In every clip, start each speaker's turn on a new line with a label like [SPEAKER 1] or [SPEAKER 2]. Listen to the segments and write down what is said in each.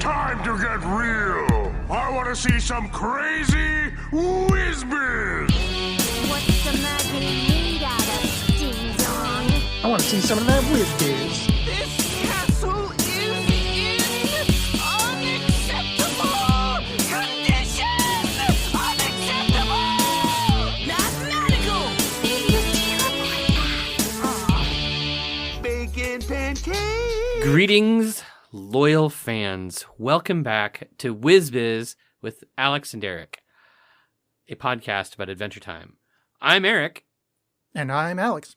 [SPEAKER 1] time to get real. I want to see some crazy Wiz Biz.
[SPEAKER 2] What's the magic made out of, Ding Dong?
[SPEAKER 3] I want to see some of that Wiz Biz.
[SPEAKER 4] This castle is in unacceptable condition! Unacceptable! Mathematical!
[SPEAKER 2] You can't like that.
[SPEAKER 4] Bacon pancake!
[SPEAKER 5] Greetings, loyal fans. Welcome back to Wiz Biz with Alexx and Erik, a podcast about Adventure Time. I'm Erik.
[SPEAKER 3] And I'm Alexx.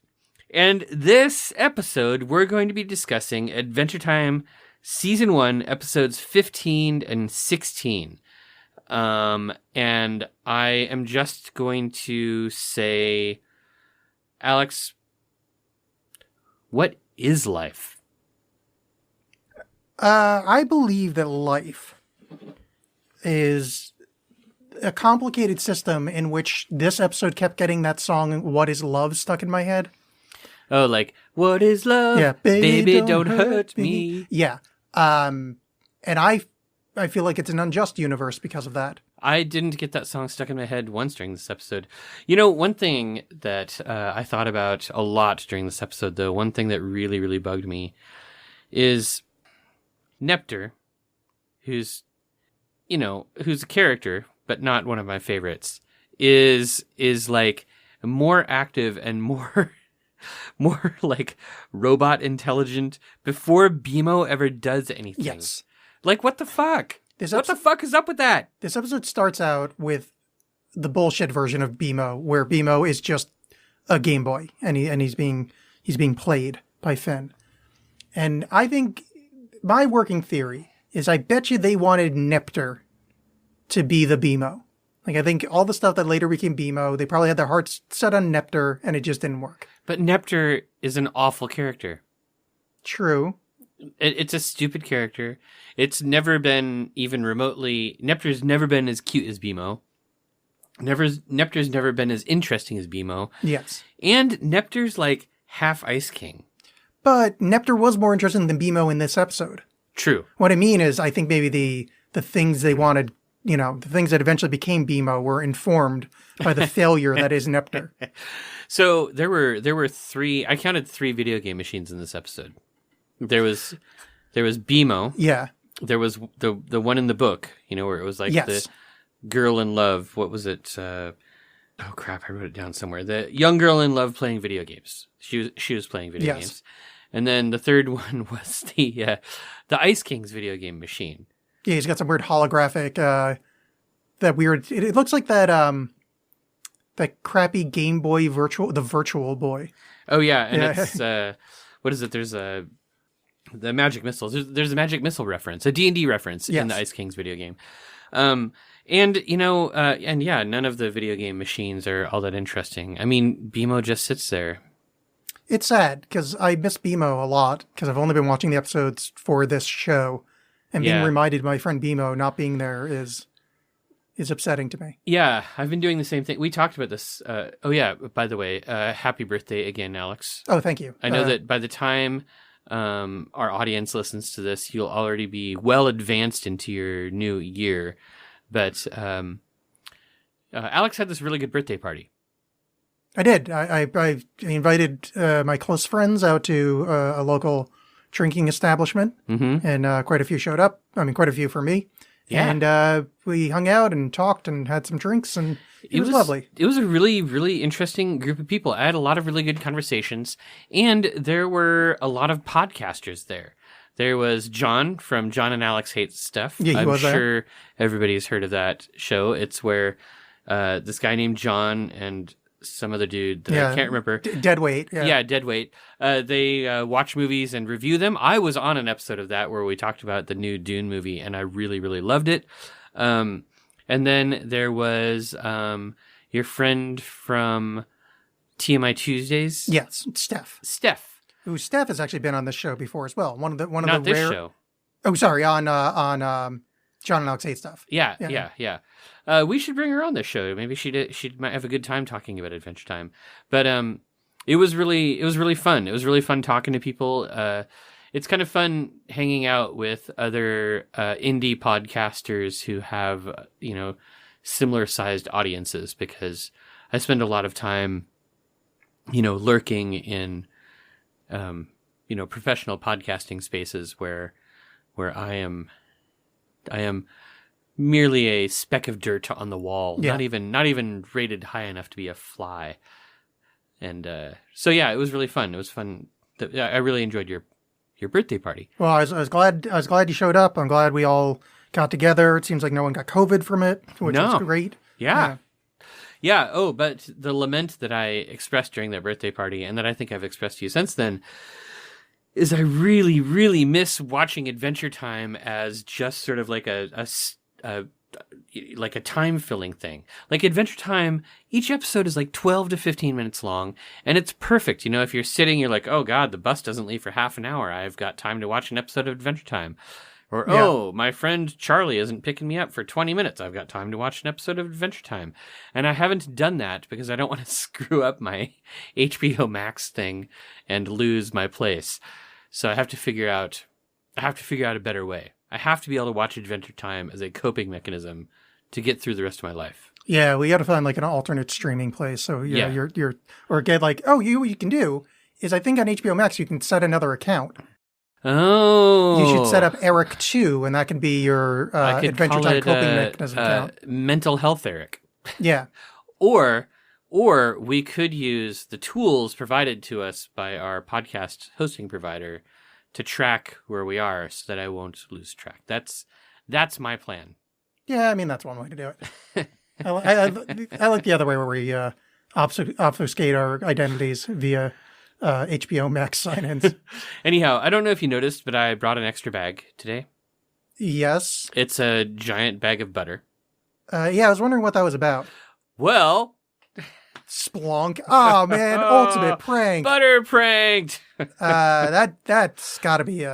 [SPEAKER 5] And this episode, we're going to be discussing Adventure Time Season 1, Episodes 15 and 16. And I am just going to say, Alexx, what is life?
[SPEAKER 3] I believe that life is a complicated system in which this episode kept getting that song, What is Love, stuck in my head.
[SPEAKER 5] Oh, like, what is love?
[SPEAKER 3] Yeah,
[SPEAKER 5] baby don't hurt me.
[SPEAKER 3] Yeah. And I feel like it's an unjust universe because of that.
[SPEAKER 5] I didn't get that song stuck in my head once during this episode. You know, one thing that I thought about a lot during this episode, though, one thing that really, really bugged me is Neptr, who's a character, but not one of my favorites, is like more active and more like robot intelligent before BMO ever does anything.
[SPEAKER 3] Yes.
[SPEAKER 5] Like, what the fuck? What the fuck is up with that?
[SPEAKER 3] This episode starts out with the bullshit version of BMO, where BMO is just a Game Boy, and he's being played by Finn. And I think my working theory is I bet you they wanted Neptr to be the BMO. Like, I think all the stuff that later became BMO, they probably had their hearts set on Neptr, and it just didn't work.
[SPEAKER 5] But Neptr is an awful character.
[SPEAKER 3] True.
[SPEAKER 5] It's a stupid character. It's never been even remotely... Neptr's never been as cute as BMO. Neptr's never been as interesting as BMO.
[SPEAKER 3] Yes.
[SPEAKER 5] And Neptr's like half Ice King.
[SPEAKER 3] But Neptr was more interesting than BMO in this episode.
[SPEAKER 5] True.
[SPEAKER 3] What I mean is, I think maybe the things they wanted, the things that eventually became BMO were informed by the failure that is Neptr.
[SPEAKER 5] So there were three... I counted 3 video game machines in this episode. There was BMO.
[SPEAKER 3] Yeah.
[SPEAKER 5] There was the one in the book, where it was like the girl in love. What was it? Oh crap! I wrote it down somewhere. The young girl in love playing video games. She was playing video games. And then the third one was the Ice King's video game machine.
[SPEAKER 3] Yeah, he's got some weird holographic, that weird. It looks like that crappy Game Boy Virtual Boy.
[SPEAKER 5] Oh yeah, and it's what is it? There's the magic missiles. There's a magic missile reference, a D&D reference in the Ice King's video game. And none of the video game machines are all that interesting. I mean, BMO just sits there.
[SPEAKER 3] It's sad because I miss BMO a lot because I've only been watching the episodes for this show, and being reminded of my friend BMO not being there is upsetting to me. Yeah,
[SPEAKER 5] I've been doing the same thing. We talked about this. By the way, happy birthday again, Alexx.
[SPEAKER 3] Oh, thank you.
[SPEAKER 5] I know that by the time our audience listens to this, you'll already be well advanced into your new year. But Alexx had this really good birthday party.
[SPEAKER 3] I did. I invited my close friends out to a local drinking establishment, and quite a few showed up. I mean, quite a few for me. Yeah. And we hung out and talked and had some drinks, and it was lovely. It was
[SPEAKER 5] a really, really interesting group of people. I had a lot of really good conversations, and there were a lot of podcasters there. There was John from John and Alexx Hate Stuff.
[SPEAKER 3] Yeah,
[SPEAKER 5] I'm sure everybody's heard of that show. It's where this guy named John and some other dude that I can't remember.
[SPEAKER 3] Deadweight.
[SPEAKER 5] Yeah, Deadweight. They watch movies and review them. I was on an episode of that where we talked about the new Dune movie, and I really, really loved it. And then there was your friend from TMI Tuesdays.
[SPEAKER 3] Yes, Steph. Who Steph has actually been on this show before as well. One of the
[SPEAKER 5] Not this
[SPEAKER 3] rare
[SPEAKER 5] show.
[SPEAKER 3] Oh, sorry, on John and Alexx Hate Stuff.
[SPEAKER 5] Yeah. We should bring her on this show. Maybe she might have a good time talking about Adventure Time. But it was really fun. It was really fun talking to people. it's kind of fun hanging out with other indie podcasters who have, similar sized audiences, because I spend a lot of time, lurking in, professional podcasting spaces where I am merely a speck of dirt on the wall,
[SPEAKER 3] Yeah.
[SPEAKER 5] not even rated high enough to be a fly. And so yeah, it was really fun. It was fun. I really enjoyed your birthday party.
[SPEAKER 3] Well, I was glad you showed up. I'm glad we all got together. It seems like no one got COVID from it, which
[SPEAKER 5] No.
[SPEAKER 3] is great.
[SPEAKER 5] Yeah. Yeah. Oh, but the lament that I expressed during that birthday party, and that I think I've expressed to you since then, is I really, really miss watching Adventure Time as just sort of like a time filling thing. Like Adventure Time, each episode is like 12 to 15 minutes long, and it's perfect. If you're sitting, you're like, oh God, the bus doesn't leave for half an hour. I've got time to watch an episode of Adventure Time. Or,
[SPEAKER 3] Yeah.
[SPEAKER 5] oh, my friend Charlie isn't picking me up for 20 minutes. I've got time to watch an episode of Adventure Time. And I haven't done that because I don't want to screw up my HBO Max thing and lose my place. So I have to figure out a better way. I have to be able to watch Adventure Time as a coping mechanism to get through the rest of my life.
[SPEAKER 3] Yeah, we got to find like an alternate streaming place. So
[SPEAKER 5] Yeah.
[SPEAKER 3] you're or get like, what you can do is, I think on HBO Max you can set another account.
[SPEAKER 5] Oh.
[SPEAKER 3] You should set up Erik 2, and that can be your
[SPEAKER 5] I could
[SPEAKER 3] Adventure
[SPEAKER 5] call
[SPEAKER 3] Time
[SPEAKER 5] it,
[SPEAKER 3] coping mechanism account.
[SPEAKER 5] Mental Health Erik.
[SPEAKER 3] Yeah.
[SPEAKER 5] Or we could use the tools provided to us by our podcast hosting provider to track where we are so that I won't lose track. That's my plan.
[SPEAKER 3] Yeah, I mean, that's one way to do it. I like the other way, where we obfuscate our identities via HBO Max sign-ins.
[SPEAKER 5] Anyhow, I don't know if you noticed, but I brought an extra bag today.
[SPEAKER 3] Yes.
[SPEAKER 5] It's a giant bag of butter.
[SPEAKER 3] Yeah, I was wondering what that was about.
[SPEAKER 5] Well,
[SPEAKER 3] Splunk. Oh, man, ultimate prank.
[SPEAKER 5] butter pranked.
[SPEAKER 3] That's got to be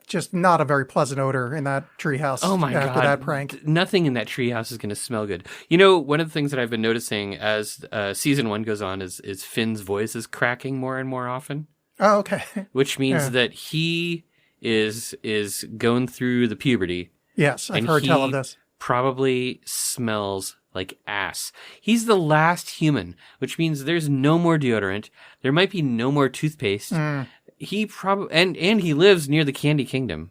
[SPEAKER 3] just not a very pleasant odor in that treehouse.
[SPEAKER 5] Oh my
[SPEAKER 3] after
[SPEAKER 5] God.
[SPEAKER 3] that prank.
[SPEAKER 5] Nothing in that treehouse is going to smell good. One of the things that I've been noticing as season 1 goes on is Finn's voice is cracking more and more often,
[SPEAKER 3] Oh, okay.
[SPEAKER 5] which means
[SPEAKER 3] Yeah.
[SPEAKER 5] that he is going through the puberty.
[SPEAKER 3] Yes, I've
[SPEAKER 5] And
[SPEAKER 3] heard tell
[SPEAKER 5] he
[SPEAKER 3] of this.
[SPEAKER 5] Probably smells like ass. He's the last human, which means there's no more deodorant. There might be no more toothpaste. He probably and he lives near the Candy Kingdom.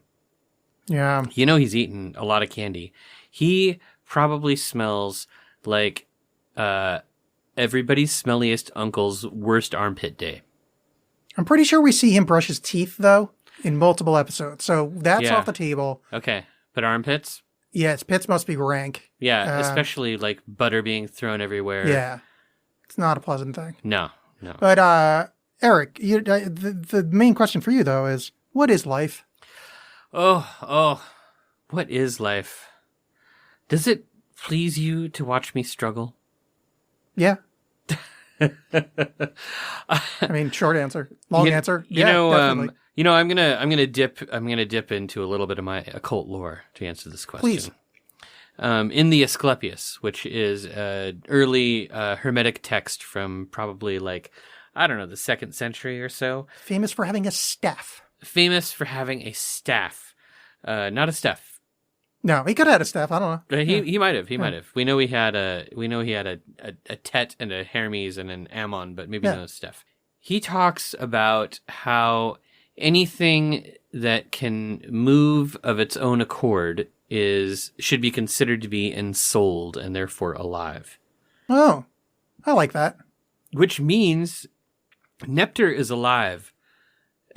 [SPEAKER 3] Yeah.
[SPEAKER 5] He's eaten a lot of candy. He probably smells like everybody's smelliest uncle's worst armpit day.
[SPEAKER 3] I'm pretty sure we see him brush his teeth, though, in multiple episodes. So that's
[SPEAKER 5] Yeah.
[SPEAKER 3] off the table.
[SPEAKER 5] Okay, but armpits?
[SPEAKER 3] Yes, pits must be rank.
[SPEAKER 5] Yeah, especially like butter being thrown everywhere.
[SPEAKER 3] Yeah. It's not a pleasant thing.
[SPEAKER 5] No.
[SPEAKER 3] But, Erik, the main question for you, though, is what is life?
[SPEAKER 5] Oh, what is life? Does it please you to watch me struggle?
[SPEAKER 3] Yeah. I mean, short answer. Long answer. Definitely.
[SPEAKER 5] I'm gonna dip into a little bit of my occult lore to answer this question.
[SPEAKER 3] Please.
[SPEAKER 5] In the Asclepius, which is early Hermetic text from probably the 2nd century or so.
[SPEAKER 3] Famous for having a staff.
[SPEAKER 5] Famous for having a staff, not a staff.
[SPEAKER 3] No, he could have had a staff. I don't know.
[SPEAKER 5] He might have. He might have. We know he had a Tet and a Hermes and an Ammon, but maybe no Steph. He talks about how anything that can move of its own accord should be considered to be ensouled and therefore alive.
[SPEAKER 3] Oh, I like that.
[SPEAKER 5] Which means Neptr is alive.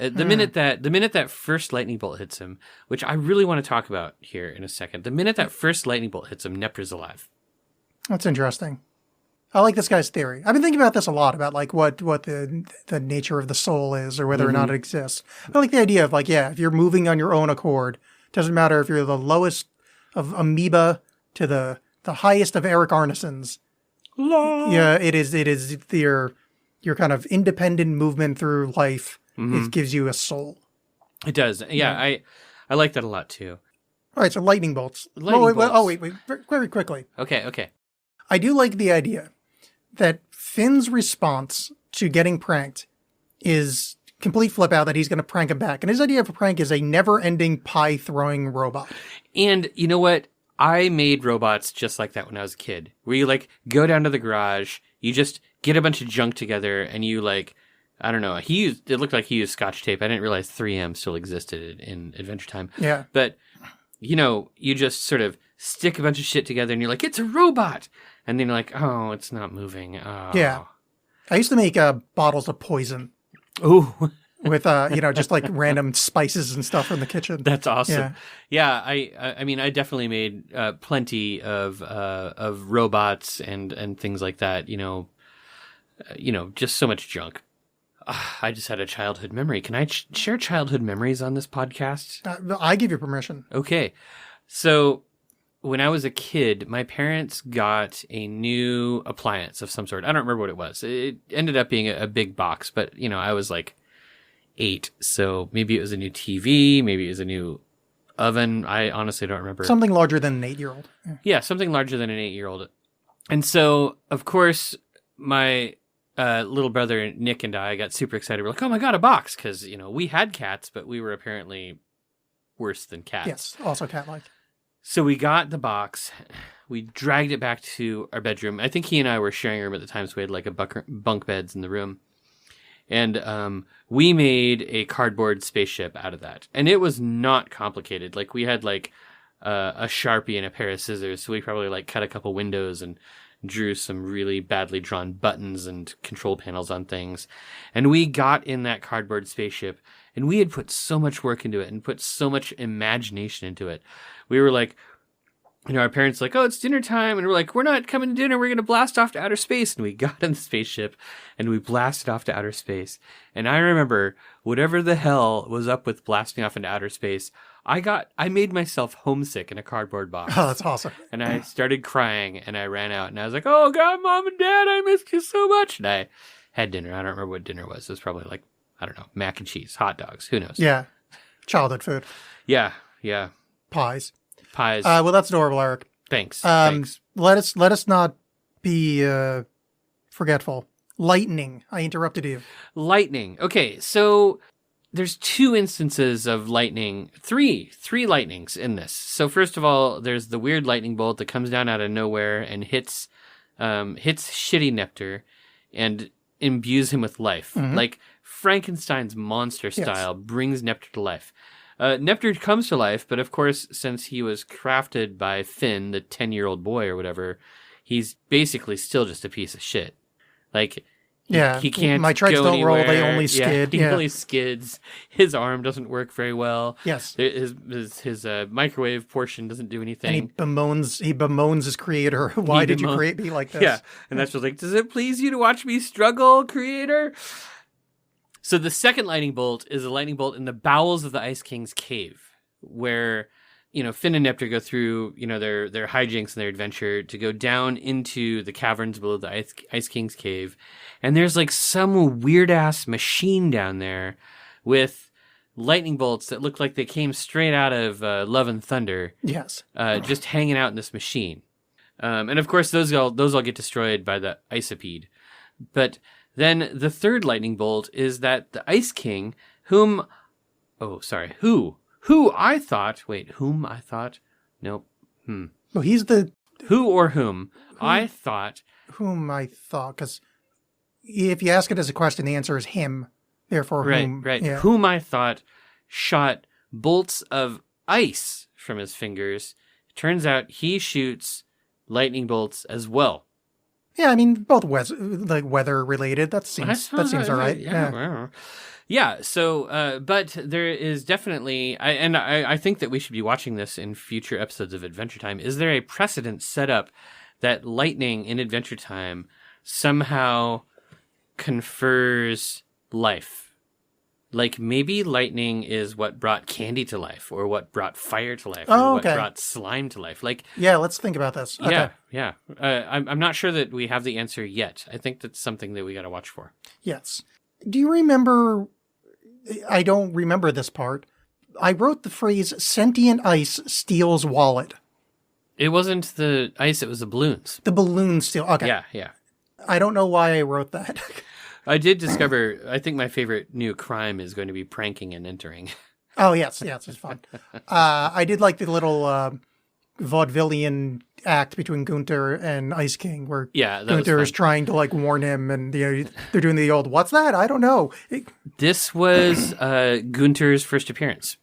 [SPEAKER 5] The minute that first lightning bolt hits him, which I really want to talk about here in a second. The minute that first lightning bolt hits him, Neptr's alive.
[SPEAKER 3] That's interesting. I like this guy's theory. I've been thinking about this a lot, about like what the nature of the soul is, or whether or not it exists. I like the idea of if you're moving on your own accord, doesn't matter if you're the lowest of amoeba to the highest of Eric Arnesons. Yeah, it is your kind of independent movement through life. It gives you a soul.
[SPEAKER 5] It does. Yeah. I like that a lot too.
[SPEAKER 3] All right, so lightning bolts. Wait, very quickly.
[SPEAKER 5] Okay.
[SPEAKER 3] I do like the idea that Finn's response to getting pranked is complete flip out that he's going to prank him back. And his idea of a prank is a never-ending pie-throwing robot.
[SPEAKER 5] And you know what? I made robots just like that when I was a kid, where you like go down to the garage, you just get a bunch of junk together, and you like, I don't know, it looked like he used Scotch tape. I didn't realize 3M still existed in Adventure Time.
[SPEAKER 3] Yeah.
[SPEAKER 5] But, you know, you just sort of stick a bunch of shit together, and you're like, it's a robot! And then you're like, oh, it's not moving. Oh.
[SPEAKER 3] Yeah. I used to make bottles of poison
[SPEAKER 5] Ooh.
[SPEAKER 3] with, just like random spices and stuff from the kitchen.
[SPEAKER 5] That's awesome.
[SPEAKER 3] Yeah.
[SPEAKER 5] Yeah, I mean, I definitely made plenty of robots and things like that. Just so much junk. I just had a childhood memory. Can I share childhood memories on this podcast?
[SPEAKER 3] I give you permission.
[SPEAKER 5] Okay, so when I was a kid, my parents got a new appliance of some sort. I don't remember what it was. It ended up being a big box, but I was like 8, so maybe it was a new TV, maybe it was a new oven. I honestly don't remember.
[SPEAKER 3] Something larger than an 8-year-old.
[SPEAKER 5] Yeah, something larger than an 8-year-old. And so, of course, my little brother Nick and I got super excited. We're like, oh my God, a box. Because, we had cats, but we were apparently worse than cats.
[SPEAKER 3] Yes, also cat-like.
[SPEAKER 5] So we got the box. We dragged it back to our bedroom. I think he and I were sharing a room at the time, so we had like a bunk beds in the room. And we made a cardboard spaceship out of that. And it was not complicated. Like, we had like a Sharpie and a pair of scissors. So we probably like cut a couple windows and drew some really badly drawn buttons and control panels on things. And we got in that cardboard spaceship, and we had put so much work into it and put so much imagination into it. We were like, our parents were like, oh, it's dinner time. And we're like, we're not coming to dinner. We're going to blast off to outer space. And we got in the spaceship and we blasted off to outer space. And I remember whatever the hell was up with blasting off into outer space, I made myself homesick in a cardboard box.
[SPEAKER 3] Oh, that's awesome.
[SPEAKER 5] And I started crying and I ran out and I was like, oh God, Mom and Dad, I missed you so much. And I had dinner. I don't remember what dinner was. It was probably like, I don't know, mac and cheese, hot dogs. Who knows?
[SPEAKER 3] Yeah. Childhood food.
[SPEAKER 5] Yeah.
[SPEAKER 3] Pies.
[SPEAKER 5] Pies.
[SPEAKER 3] That's adorable, Eric.
[SPEAKER 5] Thanks.
[SPEAKER 3] Let us not be forgetful. Lightning. I interrupted you.
[SPEAKER 5] Lightning. Okay, so there's 2 instances of lightning, three lightnings in this. So first of all, there's the weird lightning bolt that comes down out of nowhere and hits shitty Neptr and imbues him with life.
[SPEAKER 3] Mm-hmm.
[SPEAKER 5] Like Frankenstein's monster style brings Neptr to life. Neptr comes to life, but of course, since he was crafted by Finn, the 10-year-old boy or whatever, he's basically still just a piece of shit. Like, he can't.
[SPEAKER 3] My treads
[SPEAKER 5] go
[SPEAKER 3] don't
[SPEAKER 5] anywhere.
[SPEAKER 3] roll; they only skid.
[SPEAKER 5] He only skids. His arm doesn't work very well.
[SPEAKER 3] Yes.
[SPEAKER 5] His microwave portion doesn't do anything.
[SPEAKER 3] And he bemoans his creator. Why did you create me like this?
[SPEAKER 5] Yeah, and that's just like, does it please you to watch me struggle, creator? So the second lightning bolt is a lightning bolt in the bowels of the Ice King's cave, where Finn and Neptr go through their hijinks and their adventure to go down into the caverns below the Ice King's cave, and there's like some weird ass machine down there with lightning bolts that look like they came straight out of Love and Thunder.
[SPEAKER 3] Yes.
[SPEAKER 5] Just hanging out in this machine, and of course those all get destroyed by the Isopede, but then the third lightning bolt is that the Ice King, whom I thought, nope.
[SPEAKER 3] Well, he's the...
[SPEAKER 5] Who or whom I thought,
[SPEAKER 3] because if you ask it as a question, the answer is him. Therefore, whom.
[SPEAKER 5] Right.
[SPEAKER 3] Yeah.
[SPEAKER 5] Whom I thought shot bolts of ice from his fingers. Turns out he shoots lightning bolts as well.
[SPEAKER 3] Yeah, I mean, both weather related. That seems all right.
[SPEAKER 5] Yeah. So, but there is definitely, I think that we should be watching this in future episodes of Adventure Time. Is there a precedent set up that lightning in Adventure Time somehow confers life? Like, maybe lightning is what brought candy to life, or what brought fire to life, or what brought slime to life. Like,
[SPEAKER 3] yeah, let's think about this. Okay.
[SPEAKER 5] Yeah. I'm not sure that we have the answer yet. I think that's something that we got to watch for.
[SPEAKER 3] Yes. Do you remember? I don't remember this part. I wrote the phrase "sentient ice steals wallet."
[SPEAKER 5] It wasn't the ice; it was the balloons.
[SPEAKER 3] The balloons steal. Okay.
[SPEAKER 5] Yeah.
[SPEAKER 3] I don't know why I wrote that.
[SPEAKER 5] I did discover, I think my favorite new crime is going to be pranking and entering.
[SPEAKER 3] Oh, yes, it's fun. I did like the little vaudevillian act between Gunther and Ice King, where
[SPEAKER 5] Yeah, that
[SPEAKER 3] Gunther
[SPEAKER 5] was
[SPEAKER 3] is
[SPEAKER 5] fun.
[SPEAKER 3] trying to like warn him, and they're doing the old "What's that? I don't know."
[SPEAKER 5] This was Gunther's first appearance.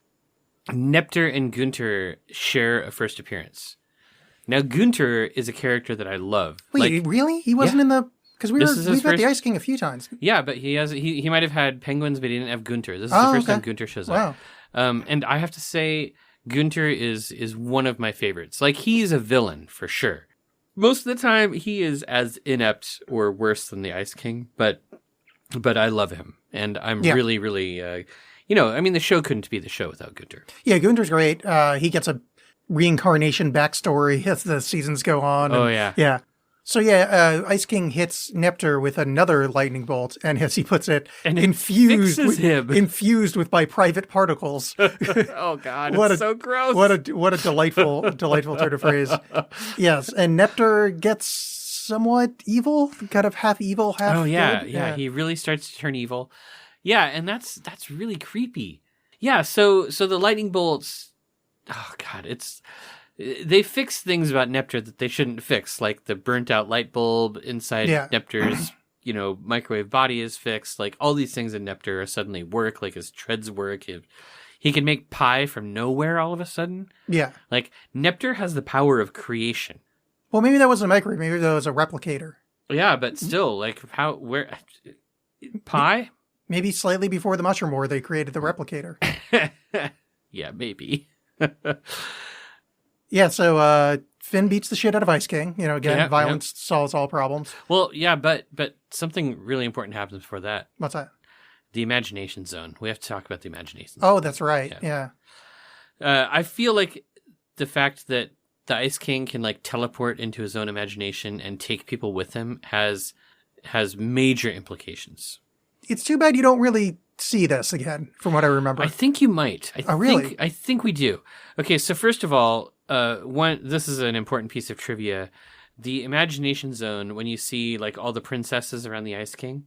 [SPEAKER 5] Neptr and Gunther share a first appearance. Now, Gunther is a character that I love.
[SPEAKER 3] Wait, really? He wasn't in the because
[SPEAKER 5] This is his
[SPEAKER 3] we've met
[SPEAKER 5] first-
[SPEAKER 3] the Ice King a few times.
[SPEAKER 5] Yeah, but he might have had penguins, but he didn't have Gunther. This is
[SPEAKER 3] Oh,
[SPEAKER 5] the first
[SPEAKER 3] okay.
[SPEAKER 5] time Gunther shows
[SPEAKER 3] Wow.
[SPEAKER 5] up. And I have to say, Gunther is one of my favorites. Like, he's a villain for sure. Most of the time, he is as inept or worse than the Ice King, but I love him, and I'm
[SPEAKER 3] Yeah.
[SPEAKER 5] really, really, I mean, the show couldn't be the show without Gunther.
[SPEAKER 3] Yeah, Gunther's great. He gets a reincarnation backstory as the seasons go on.
[SPEAKER 5] Oh,
[SPEAKER 3] and-
[SPEAKER 5] yeah.
[SPEAKER 3] Yeah. So Ice King hits Neptr with another lightning bolt, and as he puts it,
[SPEAKER 5] And it
[SPEAKER 3] infused
[SPEAKER 5] fixes him.
[SPEAKER 3] infused with my private particles.
[SPEAKER 5] Oh God,
[SPEAKER 3] What
[SPEAKER 5] it's
[SPEAKER 3] a-
[SPEAKER 5] so gross.
[SPEAKER 3] What a delightful turn of phrase. Yes, and Neptr gets somewhat evil, kind of half evil, half
[SPEAKER 5] Oh yeah,
[SPEAKER 3] good.
[SPEAKER 5] yeah. He really starts to turn evil. Yeah, and that's really creepy. Yeah, so the lightning bolts. Oh God, they fix things about Neptr that they shouldn't fix, like the burnt out light bulb inside
[SPEAKER 3] Yeah.
[SPEAKER 5] Neptr's microwave body is fixed. Like all these things in Neptr are suddenly work. Like his treads work. He can make pie from nowhere all of a sudden.
[SPEAKER 3] Yeah.
[SPEAKER 5] Like Neptr has the power of creation.
[SPEAKER 3] Well, maybe that wasn't a microwave. Maybe that was a replicator.
[SPEAKER 5] Yeah, but still, like where pie?
[SPEAKER 3] Maybe slightly before the Mushroom War, they created the replicator.
[SPEAKER 5] Yeah, maybe.
[SPEAKER 3] Yeah, so Finn beats the shit out of Ice King. Again,
[SPEAKER 5] Yeah,
[SPEAKER 3] violence solves all problems.
[SPEAKER 5] Well, yeah, but something really important happens before that.
[SPEAKER 3] What's that?
[SPEAKER 5] The imagination zone. We have to talk about the imagination zone.
[SPEAKER 3] Oh, that's right. Yeah.
[SPEAKER 5] I feel like the fact that the Ice King can like teleport into his own imagination and take people with him has major implications.
[SPEAKER 3] It's too bad you don't really see this again, from what I remember.
[SPEAKER 5] I think you might.
[SPEAKER 3] Really?
[SPEAKER 5] I think we do. Okay, so first of all, this is an important piece of trivia. The imagination zone, when you see like all the princesses around the Ice King,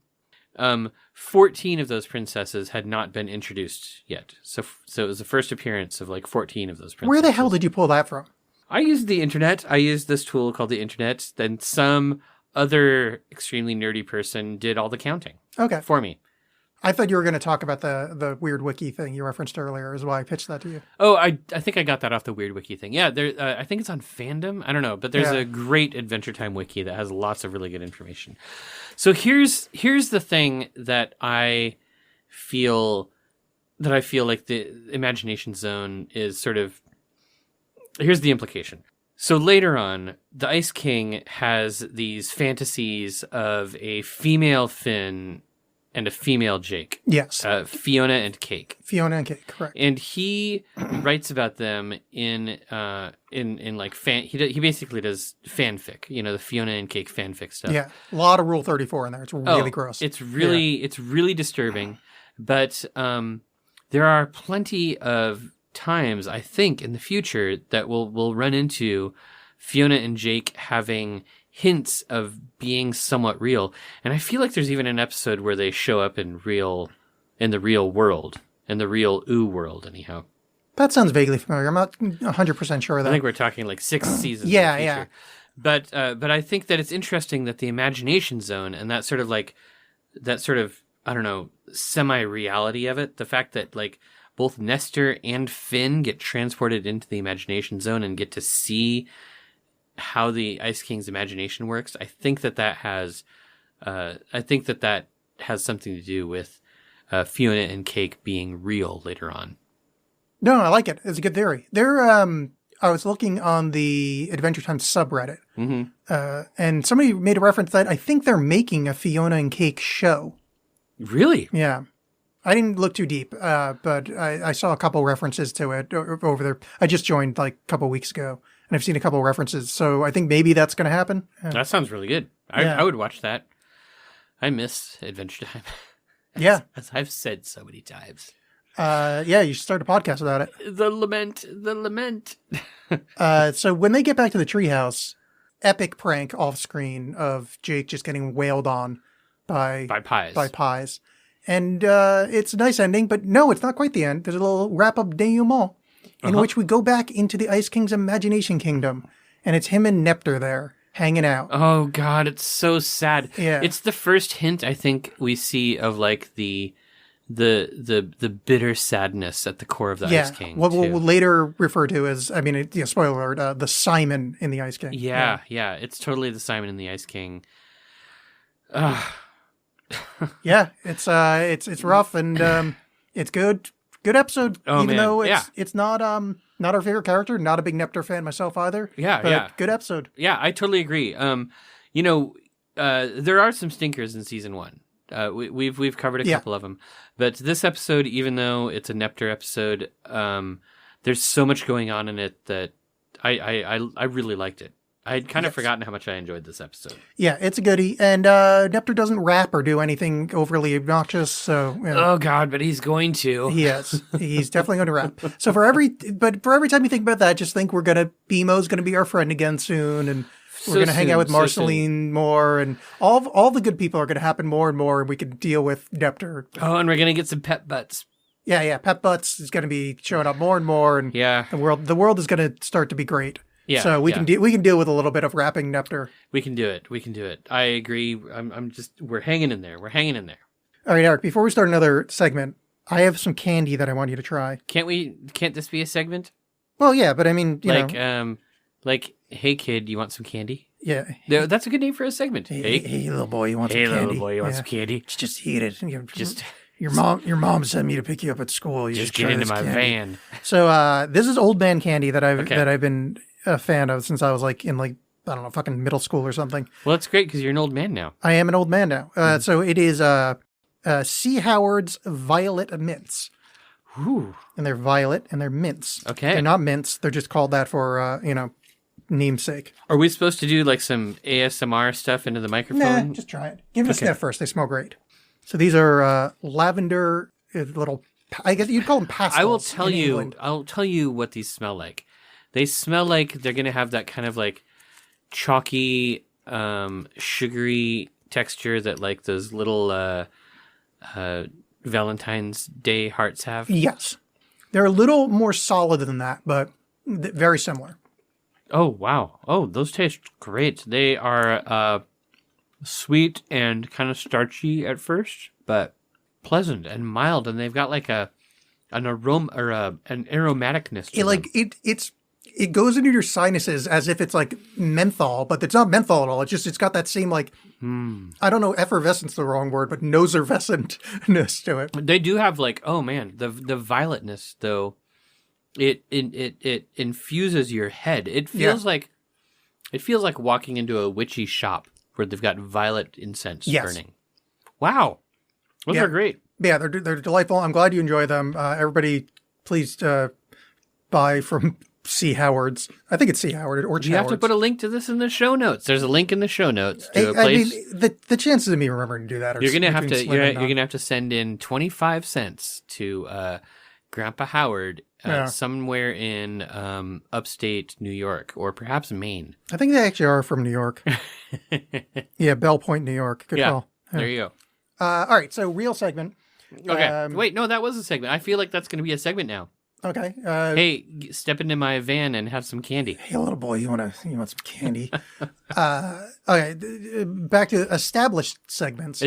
[SPEAKER 5] 14 of those princesses had not been introduced yet. So it was the first appearance of like 14 of those princesses.
[SPEAKER 3] Where the hell did you pull that from?
[SPEAKER 5] I used the internet. I used this tool called the internet. Then some other extremely nerdy person did all the counting
[SPEAKER 3] Okay.
[SPEAKER 5] for me.
[SPEAKER 3] I thought you were going to talk about the weird wiki thing you referenced earlier, is why I pitched that to you.
[SPEAKER 5] Oh, I think I got that off the Weird Wiki thing. Yeah, I think it's on Fandom. I don't know, but there's
[SPEAKER 3] Yeah.
[SPEAKER 5] a great Adventure Time wiki that has lots of really good information. So here's the thing that I feel like the imagination zone is sort of. Here's the implication. So later on, the Ice King has these fantasies of a female Finn and a female Jake.
[SPEAKER 3] Yes.
[SPEAKER 5] Fiona and Cake.
[SPEAKER 3] Fiona and Cake, correct.
[SPEAKER 5] And he writes about them in like fan. He basically does fanfic. The Fiona and Cake fanfic stuff.
[SPEAKER 3] Yeah. A lot of Rule 34 in there. It's really gross.
[SPEAKER 5] It's really disturbing. But there are plenty of times, I think, in the future that we'll run into Fiona and Jake having hints of being somewhat real. And I feel like there's even an episode where they show up in the real world, in the real ooh world, anyhow.
[SPEAKER 3] That sounds vaguely familiar. I'm not 100% sure of that.
[SPEAKER 5] I think we're talking like 6 seasons.
[SPEAKER 3] Yeah,
[SPEAKER 5] in the
[SPEAKER 3] yeah.
[SPEAKER 5] future. But I think that it's interesting that the imagination zone and that sort of I don't know, semi-reality of it, the fact that like both Nestor and Finn get transported into the imagination zone and get to see how the Ice King's imagination works. I think that has something to do with Fiona and Cake being real later on.
[SPEAKER 3] No, I like it. It's a good theory. I was looking on the Adventure Time subreddit, and somebody made a reference that I think they're making a Fiona and Cake show.
[SPEAKER 5] Really?
[SPEAKER 3] Yeah. I didn't look too deep, but I saw a couple references to it over there. I just joined like a couple weeks ago, and I've seen a couple references. So I think maybe that's going to happen.
[SPEAKER 5] That sounds really good.
[SPEAKER 3] Yeah.
[SPEAKER 5] I would watch that. I miss Adventure Time.
[SPEAKER 3] Yeah.
[SPEAKER 5] As I've said so many times.
[SPEAKER 3] Yeah, you should start a podcast about it.
[SPEAKER 5] The lament.
[SPEAKER 3] So when they get back to the treehouse, epic prank off screen of Jake just getting wailed on by
[SPEAKER 5] pies.
[SPEAKER 3] By pies. And it's a nice ending, but no, it's not quite the end. There's a little wrap-up denouement in which we go back into the Ice King's Imagination Kingdom, and it's him and Neptr there hanging out.
[SPEAKER 5] Oh God, it's so sad.
[SPEAKER 3] Yeah.
[SPEAKER 5] It's the first hint I think we see of like the bitter sadness at the core of the Ice King.
[SPEAKER 3] What
[SPEAKER 5] too.
[SPEAKER 3] we'll later refer to as, spoiler alert, the Simon in the Ice King.
[SPEAKER 5] Yeah, it's totally the Simon and the Ice King.
[SPEAKER 3] Yeah, it's rough and it's good. Good episode.
[SPEAKER 5] Oh,
[SPEAKER 3] even
[SPEAKER 5] man.
[SPEAKER 3] though it's not our favorite character. Not a big Neptr fan myself either.
[SPEAKER 5] Yeah.
[SPEAKER 3] Good episode.
[SPEAKER 5] Yeah, I totally agree. There are some stinkers in season 1. We've covered a couple of them, but this episode, even though it's a Neptr episode, there's so much going on in it that I really liked it. I'd kind of forgotten how much I enjoyed this episode. Yeah,
[SPEAKER 3] it's a goodie, and Neptr doesn't rap or do anything overly obnoxious. So
[SPEAKER 5] oh God, but he's going to.
[SPEAKER 3] He is. He's definitely going to rap. So for every time you think about that, just think BMO's going to be our friend again soon, and we're going to hang out with Marceline more, and all the good people are going to happen more and more, and we can deal with Neptr.
[SPEAKER 5] Oh, and we're going to get some pet butts.
[SPEAKER 3] Yeah. Pet butts is going to be showing up more and more, and the world is going to start to be great. Yeah. So we can deal with a little bit of rapping Neptr.
[SPEAKER 5] We can do it. I agree. We're hanging in there. All
[SPEAKER 3] right, Eric, before we start another segment, I have some candy that I want you to try.
[SPEAKER 5] Can't this be a segment?
[SPEAKER 3] Well, yeah, but I mean, you know.
[SPEAKER 5] Hey kid, you want some candy?
[SPEAKER 3] Yeah.
[SPEAKER 5] That's a good name for a segment.
[SPEAKER 3] Hey little boy, you want some candy?
[SPEAKER 5] Hey little boy, you want some candy?
[SPEAKER 3] Just eat it. Your mom sent me to pick you up at school.
[SPEAKER 5] Just get into my van.
[SPEAKER 3] So this is old man candy that I've been a fan of since I was in I don't know, fucking middle school or something.
[SPEAKER 5] Well, that's great because you're an old man now.
[SPEAKER 3] I am an old man now. So it is C. Howard's Violet Mints.
[SPEAKER 5] Ooh.
[SPEAKER 3] And they're violet and they're mints.
[SPEAKER 5] Okay.
[SPEAKER 3] They're not mints. They're just called that for namesake.
[SPEAKER 5] Are we supposed to do some ASMR stuff into the microphone?
[SPEAKER 3] Nah, just try it. Give it a sniff first. They smell great. So these are lavender little. I guess you'd call them pastels.
[SPEAKER 5] I'll tell you what these smell like. They smell like they're gonna have that kind of chalky, sugary texture that those little Valentine's Day hearts have.
[SPEAKER 3] Yes, they're a little more solid than that, but very similar.
[SPEAKER 5] Oh wow! Oh, those taste great. They are sweet and kind of starchy at first, but pleasant and mild, and they've got an aroma or an aromaticness to them.
[SPEAKER 3] It goes into your sinuses as if it's menthol, but it's not menthol at all. It's got that same I don't know, effervescence is the wrong word, but noservescentness to it.
[SPEAKER 5] They do have oh man, the violetness though. It infuses your head. It feels like walking into a witchy shop where they've got violet incense burning. Wow, those are great.
[SPEAKER 3] Yeah, they're delightful. I'm glad you enjoy them. Everybody, please buy from C. Howard's. I think it's C. Howard or
[SPEAKER 5] You have to put a link to this in the show notes. There's a link in the show notes to a place.
[SPEAKER 3] I mean, the chances of me remembering to do that are
[SPEAKER 5] you're gonna have to send in 25 cents to Grandpa Howard somewhere in upstate New York or perhaps Maine.
[SPEAKER 3] I think they actually are from New York. Yeah, Bell Point, New York. Good call.
[SPEAKER 5] There you go.
[SPEAKER 3] All right, so real segment.
[SPEAKER 5] Okay. Wait, no, that was a segment. I feel like that's going to be a segment now.
[SPEAKER 3] Okay.
[SPEAKER 5] Hey, step into my van and have some candy.
[SPEAKER 3] Hey, little boy, you want some candy? Okay, back to established segments.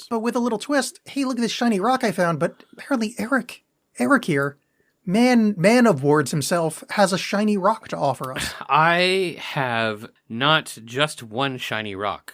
[SPEAKER 5] But
[SPEAKER 3] with a little twist. Hey, look at this shiny rock I found. But apparently Erik here, man of words himself, has a shiny rock to offer us.
[SPEAKER 5] I have not just one shiny rock.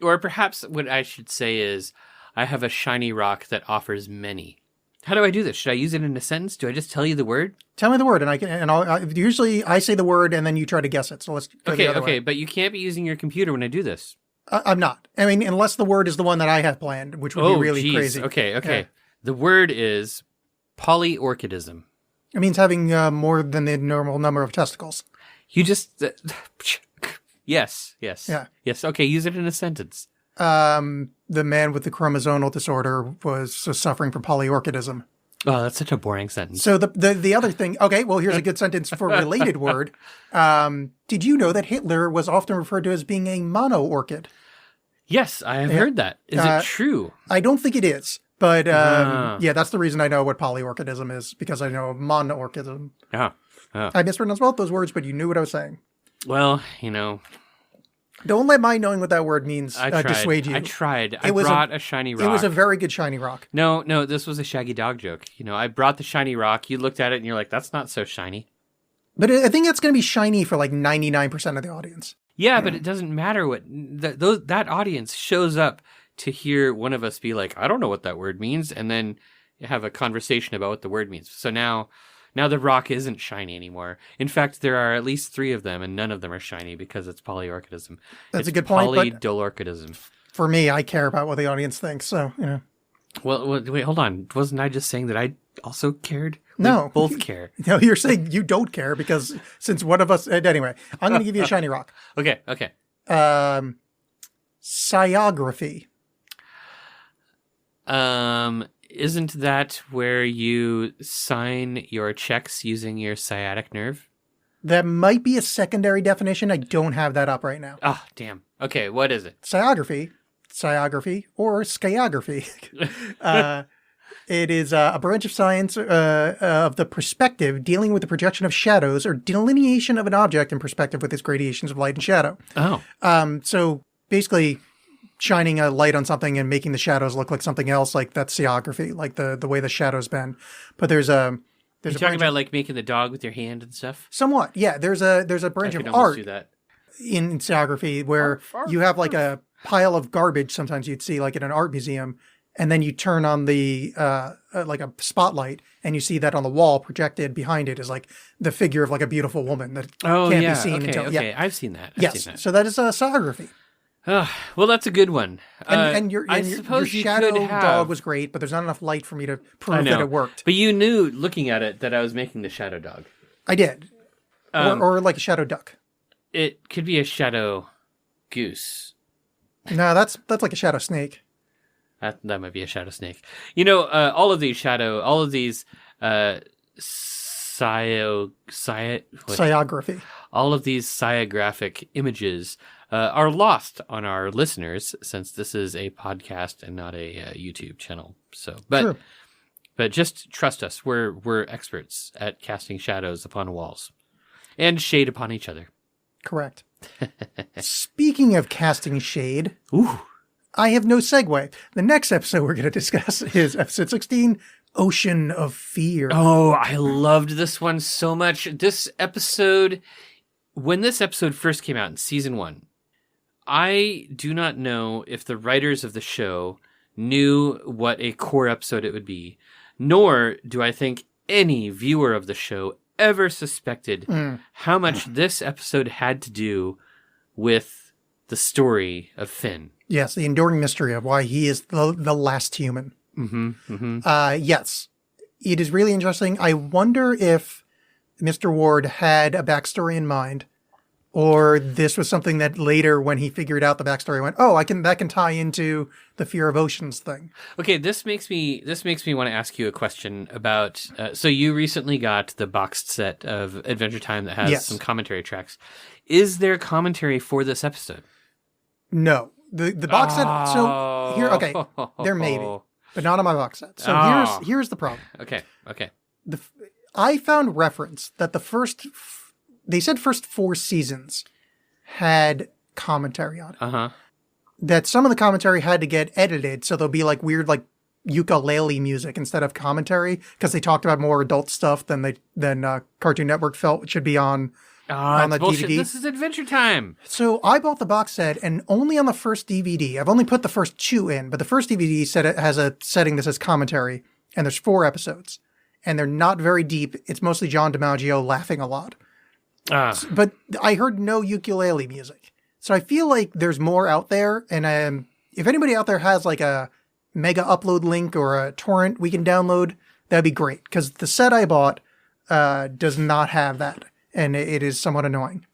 [SPEAKER 5] Or perhaps what I should say is I have a shiny rock that offers many. How do I do this? Should I use it in a sentence? Do I just tell you the word?
[SPEAKER 3] Tell me the word, and usually I say the word, and then you try to guess it. So let's go the other way.
[SPEAKER 5] But you can't be using your computer when I do this.
[SPEAKER 3] I'm not. I mean, unless the word is the one that I have planned, which would be really crazy.
[SPEAKER 5] Okay.
[SPEAKER 3] Yeah.
[SPEAKER 5] The word is polyorchidism.
[SPEAKER 3] It means having more than the normal number of testicles.
[SPEAKER 5] You just yes.
[SPEAKER 3] Yeah.
[SPEAKER 5] Yes. Okay. Use it in a sentence.
[SPEAKER 3] The man with the chromosomal disorder was suffering from polyorchidism.
[SPEAKER 5] Oh, that's such a boring sentence.
[SPEAKER 3] So the other thing, okay, well, here's a good sentence for a related word. Did you know that Hitler was often referred to as being a mono-orchid?
[SPEAKER 5] Yes, I have heard that. Is it true?
[SPEAKER 3] I don't think it is. But yeah, that's the reason I know what polyorchidism is, because I know monorchidism.
[SPEAKER 5] Oh.
[SPEAKER 3] I mispronounced both those words, but you knew what I was saying.
[SPEAKER 5] Well,
[SPEAKER 3] Don't let my knowing what that word means
[SPEAKER 5] I tried.
[SPEAKER 3] dissuade you.
[SPEAKER 5] I tried. I brought a shiny rock.
[SPEAKER 3] It was a very good shiny rock.
[SPEAKER 5] No, this was a Shaggy Dog joke. I brought the shiny rock. You looked at it and you're like, that's not so shiny.
[SPEAKER 3] But I think it's going to be shiny for like 99% of the audience.
[SPEAKER 5] Yeah, but it doesn't matter what that audience shows up to hear one of us be like, I don't know what that word means, and then have a conversation about what the word means. So now the rock isn't shiny anymore. In fact, there are at least 3 of them, and none of them are shiny because it's polyorchidism.
[SPEAKER 3] That's a good point.
[SPEAKER 5] Polydolorchidism.
[SPEAKER 3] For me, I care about what the audience thinks, so,
[SPEAKER 5] Well, wait, hold on. Wasn't I just saying that I also cared?
[SPEAKER 3] No.
[SPEAKER 5] We both care.
[SPEAKER 3] No, you're saying you don't care because since one of us... Anyway, I'm going to give you a shiny rock.
[SPEAKER 5] Okay.
[SPEAKER 3] Sciography.
[SPEAKER 5] Isn't that where you sign your checks using your sciatic nerve?
[SPEAKER 3] That might be a secondary definition. I don't have that up right now.
[SPEAKER 5] Oh, damn. Okay, what is it?
[SPEAKER 3] Sciography, or skiography. It is a branch of science of the perspective dealing with the projection of shadows or delineation of an object in perspective with its gradations of light and shadow.
[SPEAKER 5] Oh.
[SPEAKER 3] So basically shining a light on something and making the shadows look like something else, like that's sciography, like the way the shadows bend. But there's a
[SPEAKER 5] You're talking about like making the dog with your hand and stuff?
[SPEAKER 3] Somewhat, yeah. There's a branch of art
[SPEAKER 5] do that.
[SPEAKER 3] in sciography where you have like a pile of garbage. Sometimes you'd see like in an art museum, and then you turn on the like a spotlight, and you see that on the wall projected behind it is like the figure of like a beautiful woman that can't be seen until.
[SPEAKER 5] Okay,
[SPEAKER 3] Yeah.
[SPEAKER 5] I've seen that.
[SPEAKER 3] Yes, so that is sciography.
[SPEAKER 5] Well, that's a good one.
[SPEAKER 3] And your
[SPEAKER 5] suppose you
[SPEAKER 3] shadow
[SPEAKER 5] could have...
[SPEAKER 3] dog was great, but there's not enough light for me to prove that it worked.
[SPEAKER 5] But you knew, looking at it, that I was making the shadow dog.
[SPEAKER 3] I did. Or like a shadow duck.
[SPEAKER 5] It could be a shadow goose.
[SPEAKER 3] No, that's like a shadow snake.
[SPEAKER 5] That might be a shadow snake. All of these sciography. All of these sciographic images are lost on our listeners, since this is a podcast and not a YouTube channel. So, but just trust us, we're experts at casting shadows upon walls and shade upon each other.
[SPEAKER 3] Correct. Speaking of casting shade,
[SPEAKER 5] Ooh.
[SPEAKER 3] I have no segue. The next episode we're going to discuss is episode 16, Ocean of Fear.
[SPEAKER 5] Oh, I loved this one so much. When this episode first came out in season 1, I do not know if the writers of the show knew what a core episode it would be, nor do I think any viewer of the show ever suspected how much this episode had to do with the story of Finn.
[SPEAKER 3] Yes, the enduring mystery of why he is the last human. Yes, it is really interesting. I wonder if Mr. Ward had a backstory in mind, or this was something that later, when he figured out the backstory, went, "Oh, that can tie into the fear of oceans thing."
[SPEAKER 5] Okay, this makes me want to ask you a question about. So you recently got the boxed set of Adventure Time that has some commentary tracks. Is there commentary for this episode?
[SPEAKER 3] No, the box set. So here, okay, there may be, but not on my box set. So here's the problem.
[SPEAKER 5] Okay.
[SPEAKER 3] I found reference that they said first 4 seasons had commentary on it. That some of the commentary had to get edited, so there'll be like weird like ukulele music instead of commentary, because they talked about more adult stuff than Cartoon Network felt it should be on the
[SPEAKER 5] bullshit.
[SPEAKER 3] DVD.
[SPEAKER 5] This is Adventure Time.
[SPEAKER 3] So I bought the box set, and only on the first DVD. I've only put the first 2 in, but the first DVD said it has a setting that says commentary, and there's 4 episodes, and they're not very deep. It's mostly John DiMaggio laughing a lot. But I heard no ukulele music. So I feel like there's more out there. And if anybody out there has like a mega upload link or a torrent we can download, that'd be great. Because the set I bought does not have that. And it is somewhat annoying.